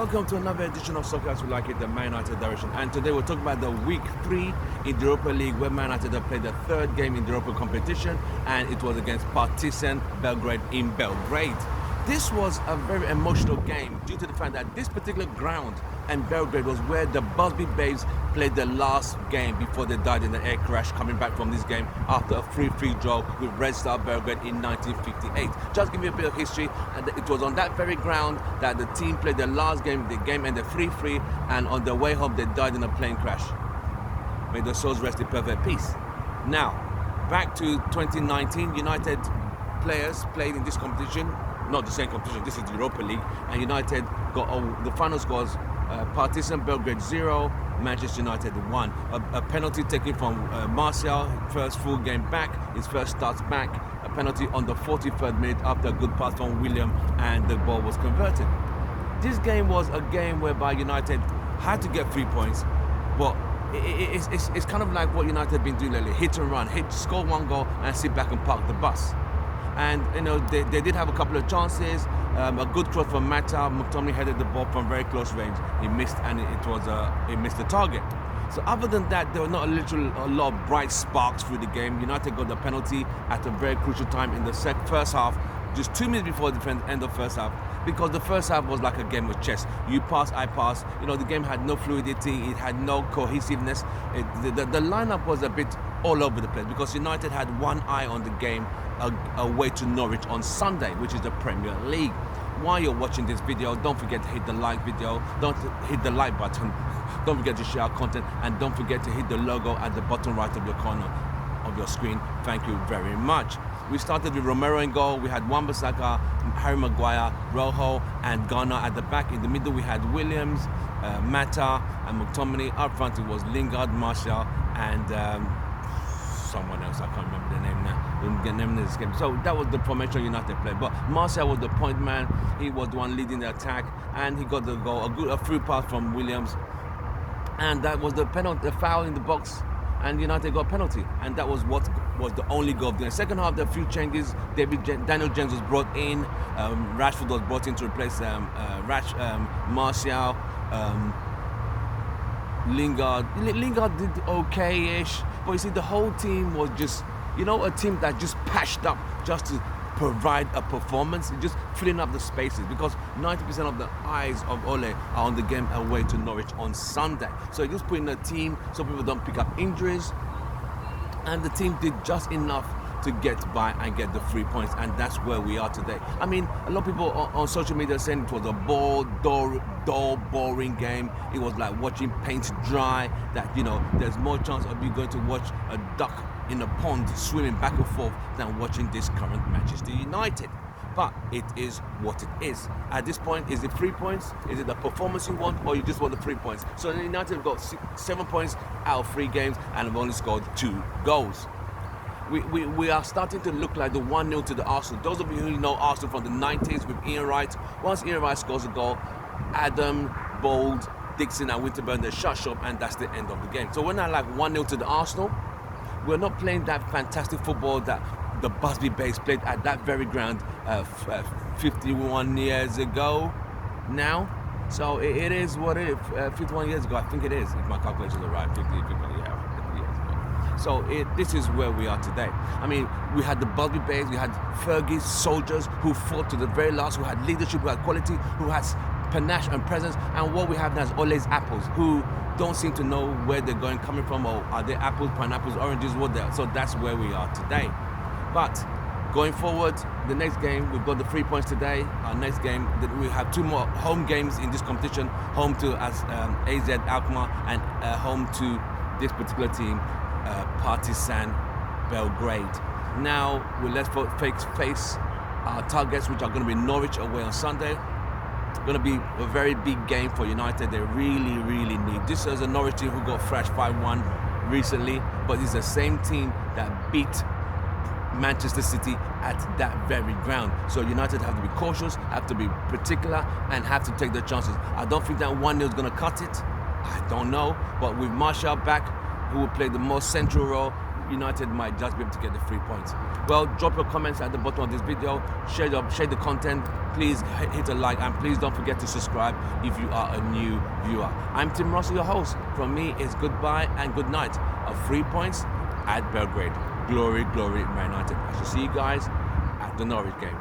Welcome to another edition of Soccer As We Like It, the Man United direction. And today we're talking about the week 3 in the Europa League, where Man United have played the third game in the Europa competition, and it was against Partizan Belgrade in Belgrade. This was a very emotional game due to the fact that this particular ground and Belgrade was where the Busby Babes played the last game before they died in an air crash coming back from this game after a 3-3 draw with Red Star Belgrade in 1958. Just give you a bit of history, and it was on that very ground that the team played their last game. The game ended 3-3, and on their way home they died in a plane crash. May their souls rest in perfect peace. Now, back to 2019, United players played in this competition. Not the same competition, this is the Europa League, and United got the final scores: Partizan Belgrade 0, Manchester United 1. A penalty taken from Matial, first full game back, his first starts back, a penalty on the 43rd minute after a good pass from William, and the ball was converted. This game was a game whereby United had to get 3 points, but it's kind of like what United have been doing lately: hit and run, score one goal and sit back and park the bus. And you know, they did have a couple of chances. A good cross from Matial. McTominay headed the ball from very close range. He missed, and it missed the target. So other than that, there were not a lot of bright sparks through the game. United got the penalty at a very crucial time in the first half, just 2 minutes before the end of first half, because the first half was like a game of chess. You pass, I pass. You know, the game had no fluidity. It had no cohesiveness. The lineup was a bit all over the place because United had one eye on the game, away to Norwich on Sunday, which is the Premier League. While you're watching this video, don't forget to hit the like video, don't hit the like button, don't forget to share our content, and don't forget to hit the logo at the bottom right of your corner of your screen. Thank you very much. We started with Romero in goal. We had Wan-Bissaka, Harry Maguire, Rojo, and Ghana at the back. In the middle, we had Williams, Mata, and McTominay. Up front, it was Lingard, Martial, and someone else. I can't remember the name now. Didn't get named in this game. So that was the formation United played. But Martial was the point man. He was the one leading the attack, and he got the goal. A free pass from Williams, and that was the penalty, the foul in the box. And United got a penalty, and that was what was the only goal of the second half. There were a few changes. Daniel James was brought in. Rashford was brought in to replace Martial. Lingard did okay-ish, but you see, the whole team was just, a team that just patched up just to provide a performance, just filling up the spaces, because 90% of the eyes of Ole are on the game away to Norwich on Sunday. So just putting a team so people don't pick up injuries, and the team did just enough to get by and get the 3 points, and that's where we are today. I mean, a lot of people on social media saying it was a dull, boring game. It was like watching paint dry, that, there's more chance of you going to watch a duck in a pond swimming back and forth than watching this current Manchester United. But it is what it is. At this point, is it 3 points? Is it the performance you want, or you just want the 3 points? So United have got 7 points out of 3 games and have only scored 2 goals. We are starting to look like the 1-0 to the Arsenal. Those of you who know Arsenal from the 90s with Ian Wright, once Ian Wright scores a goal, Adam, Bold, Dixon and Winterburn, they shut shop, and that's the end of the game. So we're not like 1-0 to the Arsenal. We're not playing that fantastic football that the Busby Babes played at that very ground 51 years ago now. So it is what it is. 51 years ago, I think it is, if my calculations are right. 50 years ago. So this is where we are today. I mean, we had the Busby Babes, we had Fergie's soldiers who fought to the very last, who had leadership, who had quality, who has panache and presence. And what we have now is Ole's apples, who don't seem to know where they're coming from, or are they apples, pineapples, oranges, what they are. So that's where we are today. But going forward, the next game, we've got the 3 points today. Our next game, we have 2 more home games in this competition, home to AZ Alkmaar, and home to this particular team, Partizan Belgrade. Now, let's face our targets, which are going to be Norwich away on Sunday. Going to be a very big game for United. They really, really need. This is a Norwich team who got thrashed 5-1 recently, but it's the same team that beat Manchester City at that very ground. So United have to be cautious, have to be particular, and have to take their chances. I don't think that 1-0 is going to cut it. I don't know. But with Martial back, who will play the most central role, United might just be able to get the 3 points. Well, drop your comments at the bottom of this video, share the content, please hit a like, and please don't forget to subscribe if you are a new viewer. I'm Tim Russell, your host. From me, it's goodbye and good night of 3 points at Belgrade. Glory, glory, Man United. I shall see you guys at the Norwich game.